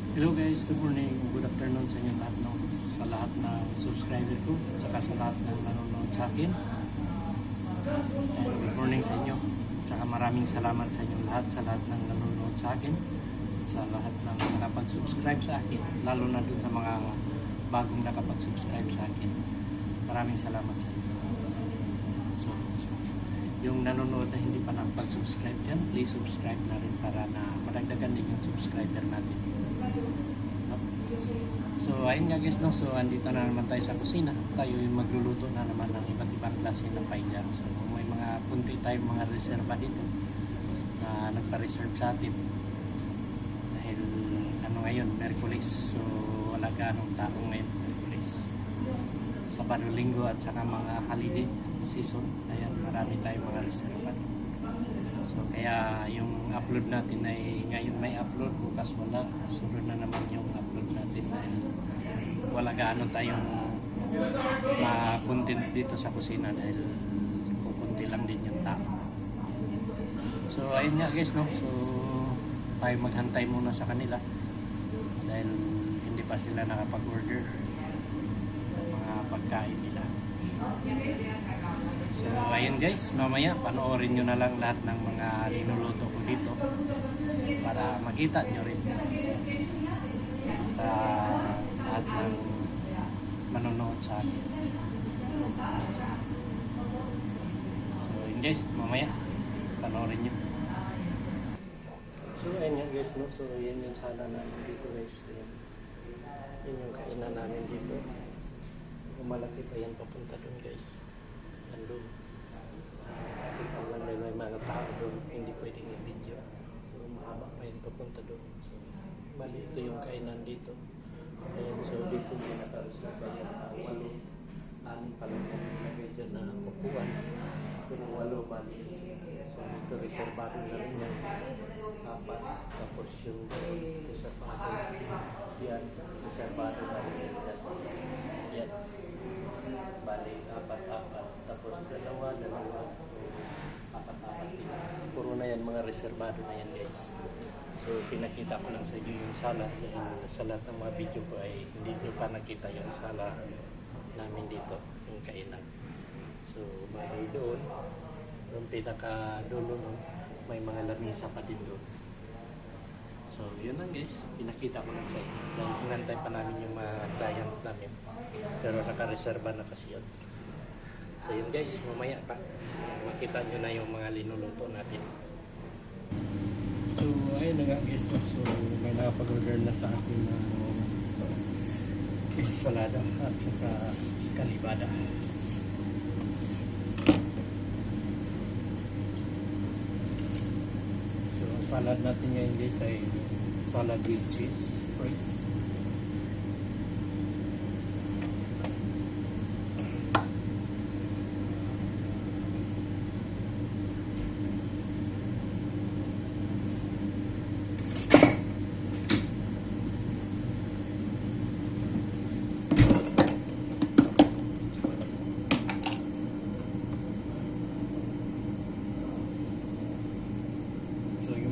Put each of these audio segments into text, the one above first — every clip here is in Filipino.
Hello guys, good morning, good afternoon sa inyo lahat, no? Sa lahat ng subscriber ko at saka sa lahat ng nanonood sa akin. And good morning sa inyo. At saka maraming salamat sa inyo lahat, sa lahat ng nanonood sa akin, sa lahat ng nakapag-subscribe sa akin, lalo na dun sa mga bagong nakapag-subscribe sa akin. Maraming salamat sa inyo. So, yung nanonood na hindi pa nakapag-subscribe dyan, please subscribe na rin para na madagdagan din yung subscriber natin. So ayun nga guys, no? So andito na naman tayo sa kusina. Tayo yung magluluto na naman ng iba't ibang klase ng paella. So may mga punti tayong mga reserva dito na nagpa-reserve sa atin dahil ano ngayon, Merkulis. So wala ganong tao ngayon, Merkulis, Sabado, Linggo at saka mga holiday season. Ayan, marami tayong mga reserva. So kaya yung upload natin ay ngayon may upload, bukas wala. Sunod na naman yung upload natin dahil wala gaano tayong ma-content dito sa kusina dahil kukunti lang din yung tao. So ayun nga guys, no? So tayo maghantay muna sa kanila dahil hindi pa sila nakapag-order ng mga pagkain nila. So ayun guys, mamaya panoorin nyo na lang lahat ng mga linuluto ko dito para makita nyo rin sa lahat ng manonood sa akin. So ayun guys, mamaya panoorin nyo. So ayun nga guys, no? So yan yung sala namin dito guys. Yan yung kainan namin dito. Malaki pa yan papunta dun guys. Nandun. May mga tao doon, hindi pwedeng i-video. So mahaba pa yan papunta doon. So bali ito yung kainan dito. Ayan, so dito yung nakareserva yan. 8 pa lang yung nilagay dyan na upuan. Kung 8 bali. So dito reservado na rin yan. 4. Tapos yung reservado yan. Reservado na rin yan. Yan. Bali 4. Tapos 2, 4. 4. Puro na yan, mga reservado na yan guys. So pinakita ko lang sa inyo yung sala dahil sa lahat ng mga video ko ay hindi nyo pa nakita yung sala namin dito, yung kainan. So bali doon pinaka dulo nun, may mga lamisa pa din doon. So yun lang guys, pinakita ko lang sa inyo dahil inantay pa namin yung mga client namin pero naka-reserva na kasi yun. So yun guys, mamaya pa makita nyo na yung mga linuluto natin. So ayun na nga guys, so may nakapag-order na sa akin ng ensalada at saka escalivada. So salad natin ngayon guys ay salad with cheese fries.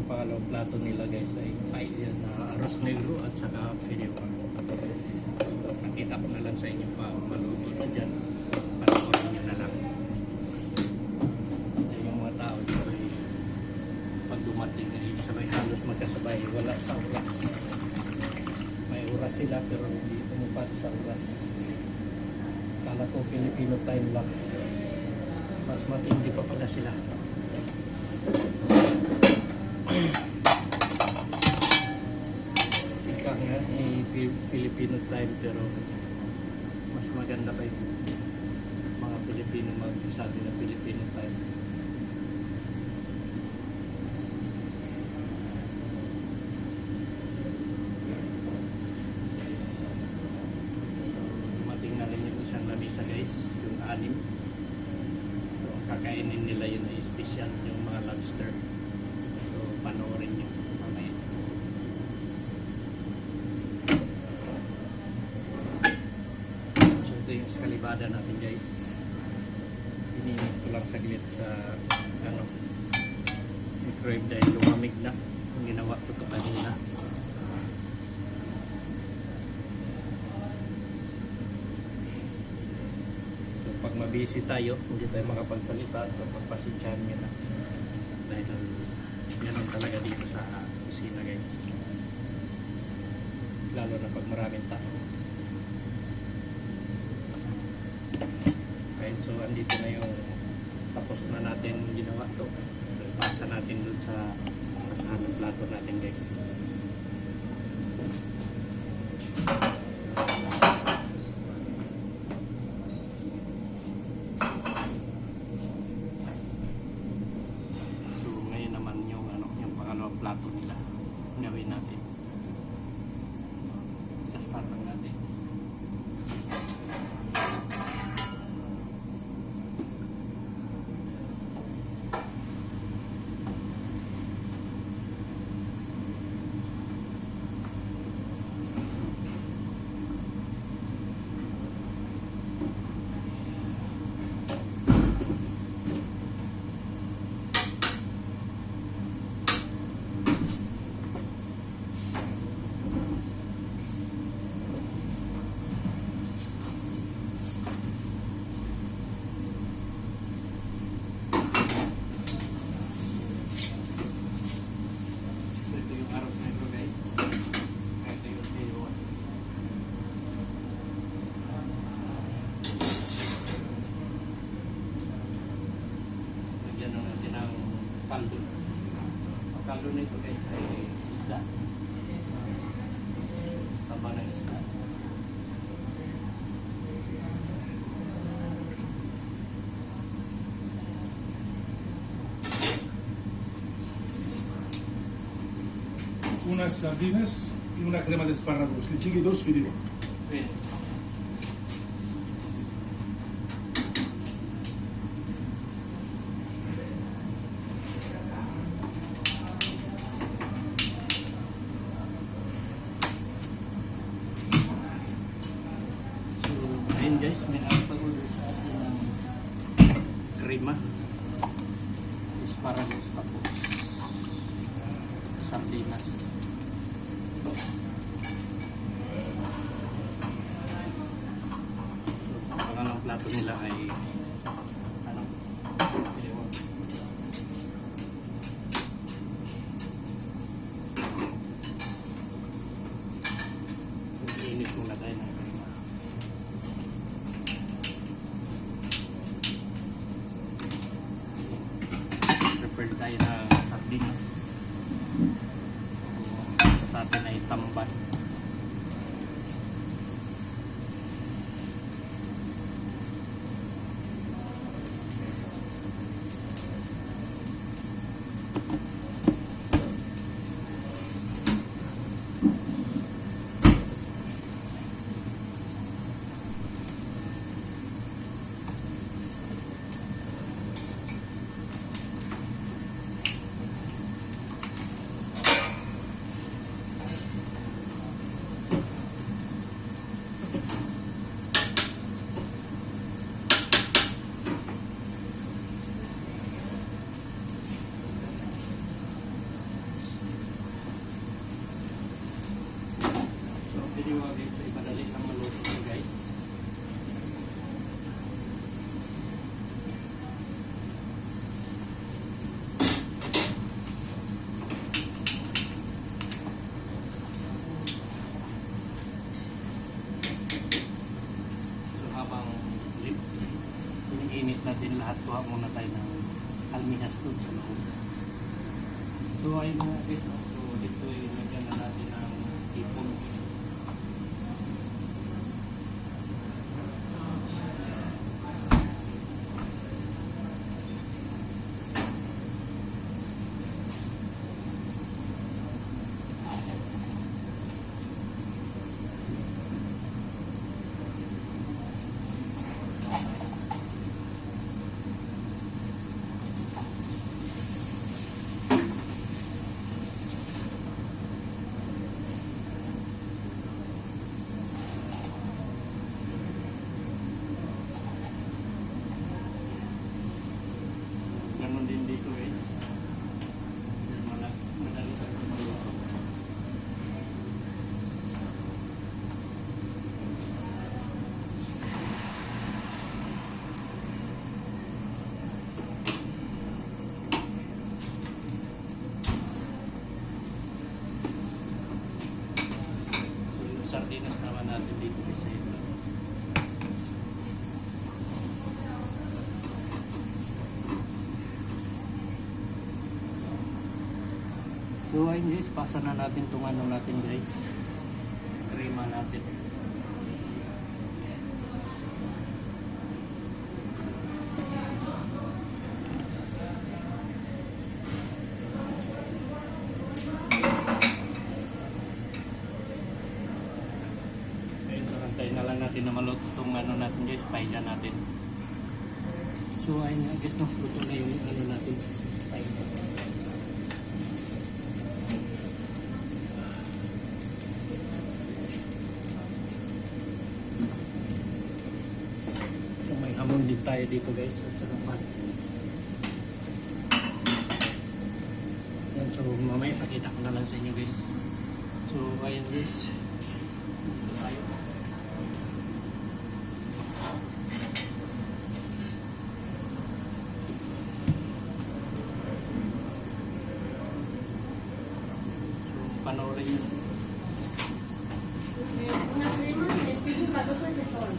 Pangalawang plato nila guys ay paella na arroz negro at saka fideuà. So, nakita ko na lang sa inyo pa maluto na dyan. Panoorin nyo na lang. Yung mga tao dito ay pag dumating ay sabay halos magkasabay. Wala sa oras. May oras sila pero hindi umupad sa oras. Kala ko Filipino time lang. Mas matindi pa pala sila. Ika nga Filipino time pero mas maganda pa yung mga Pilipino magsabi na Filipino time. Dumating na rin yung isang lamisa guys, yung 6. So kakainin nila yun na special, yung mga lobster. So panoorin nyo mamaya. So ito yung escalivada natin guys. Ininit ko lang saglit sa microwave dahil lumamig na. Yung ginawa ko ito kanina. mabisi tayo, hindi tayo makapagsalita, so pagpasensyahan nyo na. Dahil ganun talaga dito sa kusina guys. Lalo na pag maraming tao. Okay, so andito na yung tapos na natin ginawa to. Pasa natin dun sa kasahan ng plato natin guys. So ngayon naman yung pangalawang plato nila gawin natin. Just start lang natin. Kaldo. Ang kaldo nito guys ay isda. Saba ng isda. Unas sardinas y una crema de espárragos. Le sigue 2 fideos. Bien. Ayun guys, may nakapag-order sa atin ng krema, asparagus, tapos sardinas. Ang pangalang plato nila ay ano? Init muna tayo ng krema. Prepare tayo ng sardinas. Sa atin ay tamban. Piniwa guys, ay madali ang maluto ko guys. So habang iniinit natin lahat, kuha muna tayo ng almihas doon sa loob. So ayun nga guys, so dito ay nagyan na natin ang tipon. dinas naman natin dito sa ito. So ayun guys, pasa na natin itong ano natin guys, krema natin. Ayun, so antayin na lang natin na maluto itong ano natin guys, paella natin. So ayun guys, no, luto na yung ano natin, paella. Hamon din tayo dito guys at saka pan. Yan, so mamaya pakita ko na lang sa inyo guys. So ayan guys, dito tayo. So panoorin nyo. Una crema de 5 14 pesos.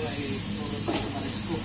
Ay puro tayo maresco.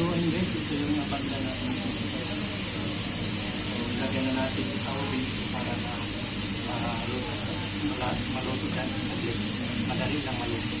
So ayun guys, ito yung nabanda natin. So lagyan na natin sa oven para na maluto dyan. Madali lang maluto.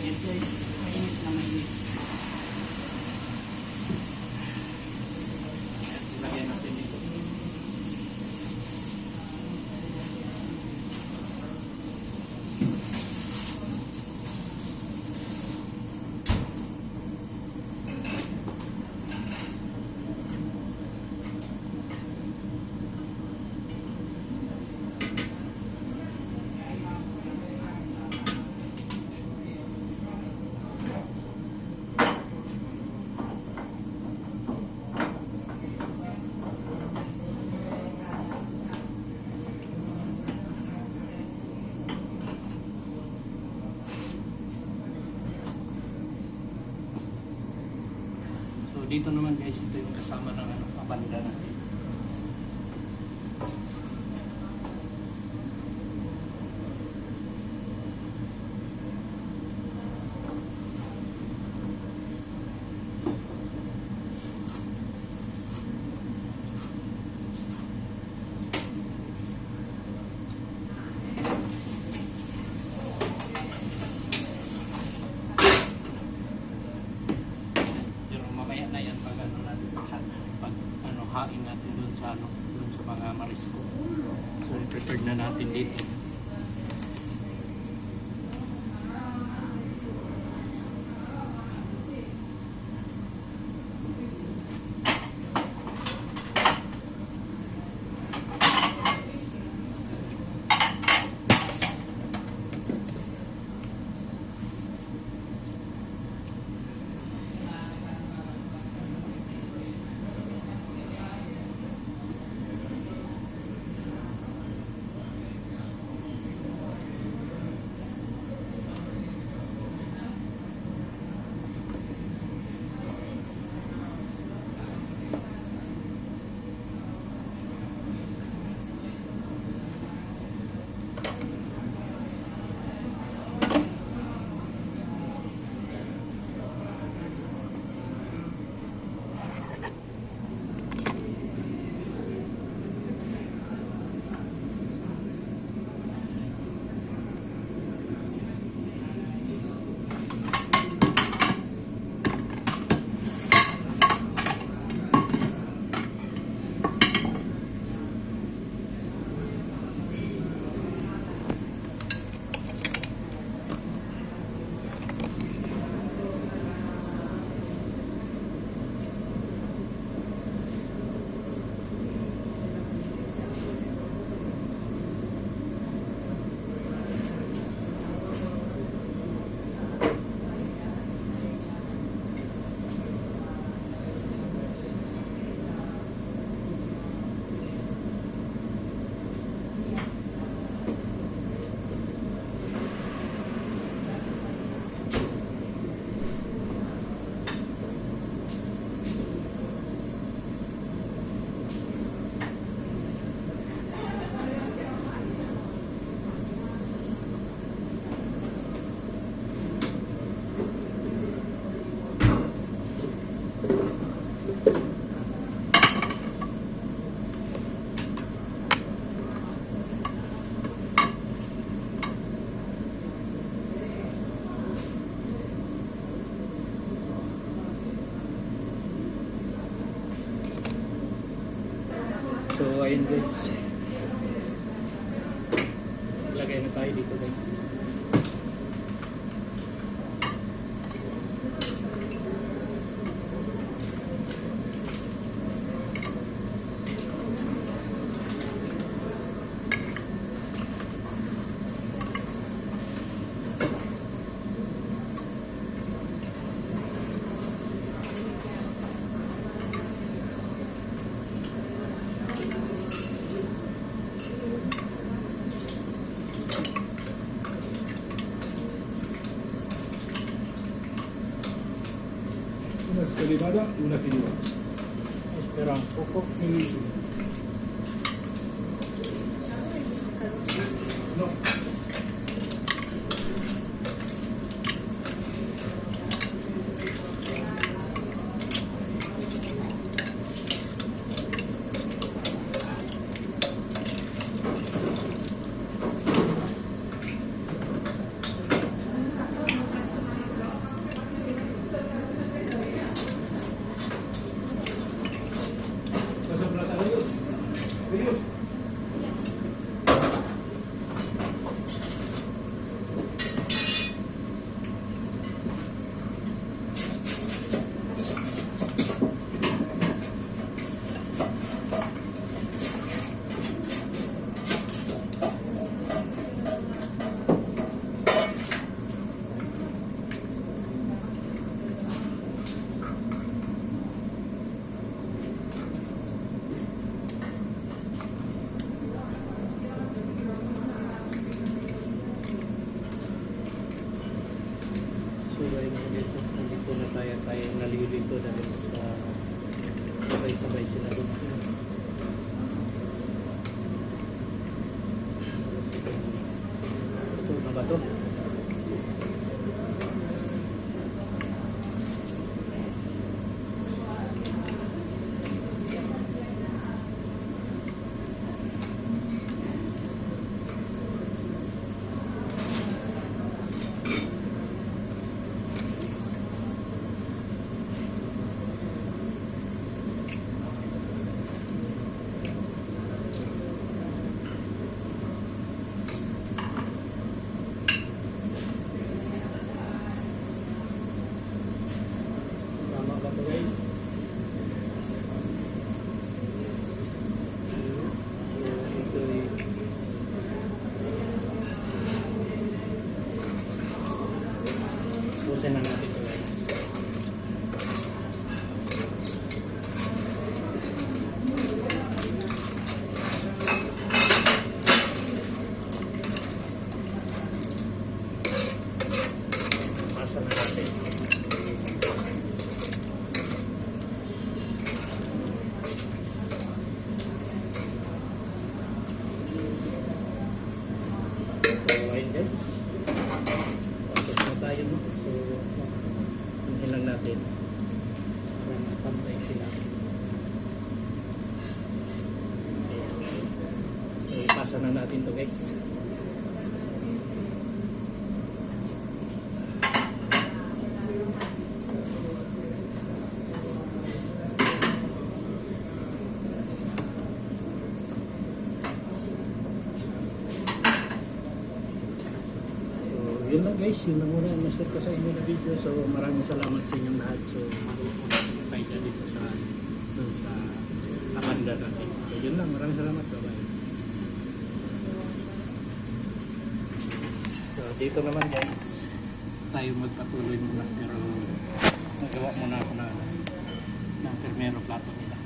Ayan guys, mainit na mainit. Lagyan natin dito. So dito naman guys, ito yung kasama ng papanda natin. Pero mamaya na yan pag ano natin pag ano hain natin doon sa mga marisco. So i-prepare na natin dito. So ayun guys. Lagay na tayo dito guys. Una scalinata e una filiera. Espera un poco. Sì, sì. No. Pasa plata de Dios. De Dios. So ayun guys, nandito na tayo nalilito dahil sa sabay-sabay sila doon. Ito na ba to? Tama ba to guys? So, ito busin na natin to guys. Masa na natin. So, ayun guys. Pasok na tayo. So, hinhin lang natin. Para mapantay sila. Ayan. So, ipasa na natin to guys. Yun lang guys, yun lang muna ang ma-share ko sa inyo na video. So maraming salamat sa inyong lahat. So marunong tayo dito sa dun sa Akanda natin. So yun lang, maraming salamat. Bye-bye. So dito naman guys, tayo magpatuloy muna. Pero nagawa muna ako ng primero plato nila.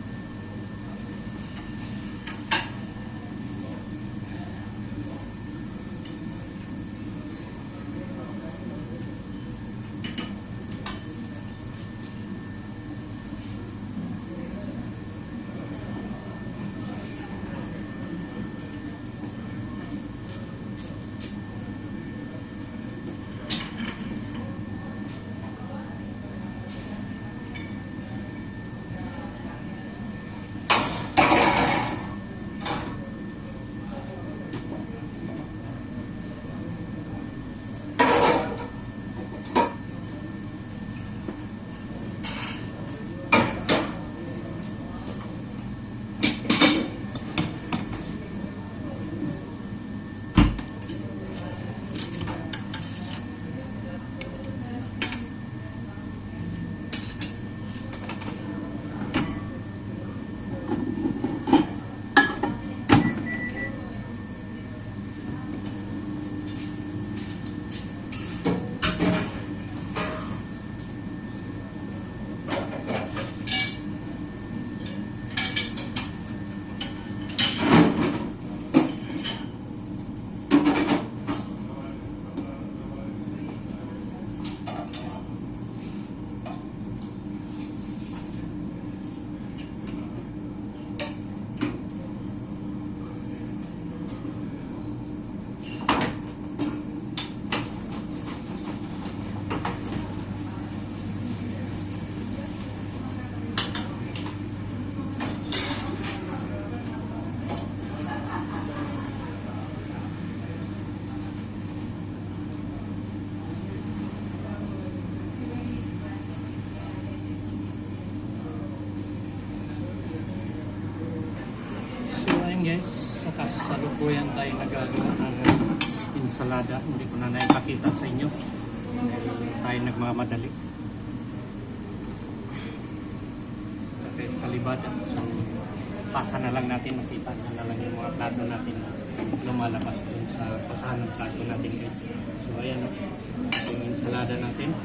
guys, sa kasalukuyan tayo nagagawa ng ensalada. Hindi ko na naipakita sa inyo dahil tayo nagmamadali sa Escalibada. So pasa na lang natin, makita na lang yung mga plato natin na lumalabas dun sa pasahan ng plato natin guys. So ayan o, yung ensalada natin.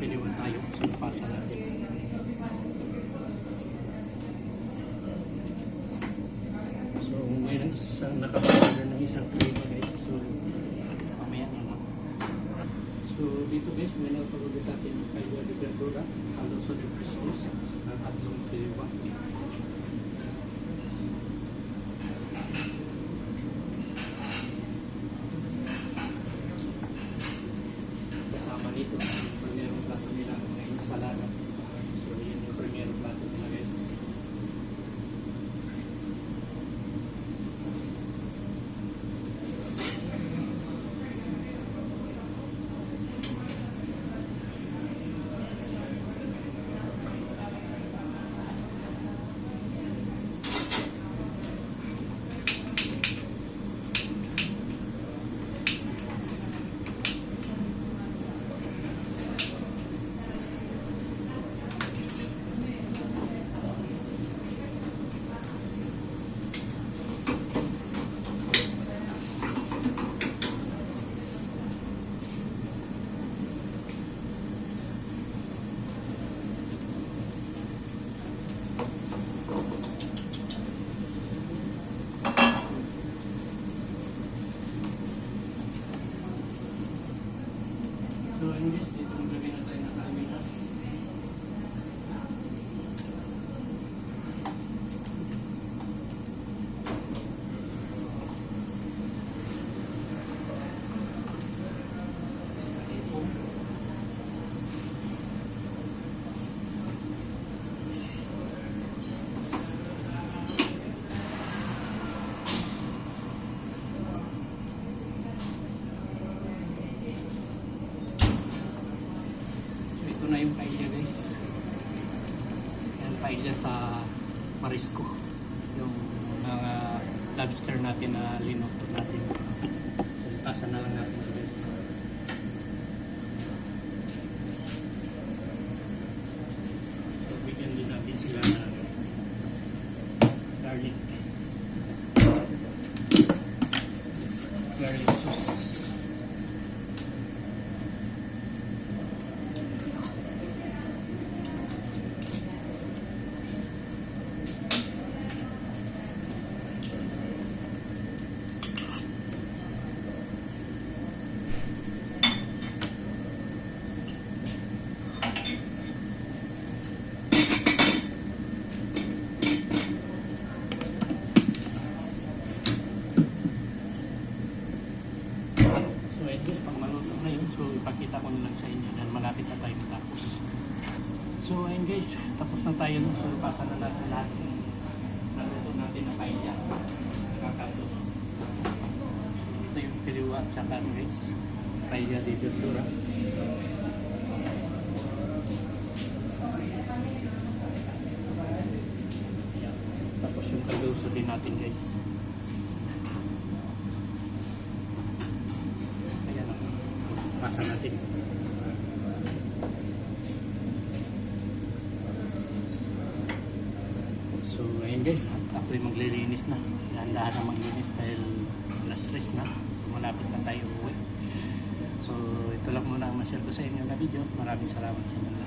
Piliwan tayo sa pasa natin. So mayroon isang nakapasalan ng isang plate guys. So mamaya na lang. So dito guys, may napagod sa atin kayo di verdura, halos sa Christmas na tatlong piliwan. Kasama nito yung plato nila ng ensalada. So yun yung premier plato nila guys. So in this, dito maglagay na tayo ng almitas. Ito na yung paella guys. Yan paella sa Marisco. Yung mga lobster natin na linuto natin. So ipasa na lang natin guys. So bigyan din natin sila ng garlic. Garlic sauce. Guys, pag maluto na yun, so ipakita ko na lang sa inyo dahil malapit na tayo matapos. So ayun guys, tapos na tayo. So ipasa na natin lahat ng naluto natin na paella. Nakakatos. Ito yung piliwa at saka guys, paella de verdura. Tapos yung kalduso din natin guys. Pasa natin. So ayun guys, ako'y maglilinis na. Dahan-dahan na maglinis dahil alas 3 na. Malapit na tayo uwi. So ito lang muna ang ma-share ko sa inyo na video. Maraming salamat sa inyo.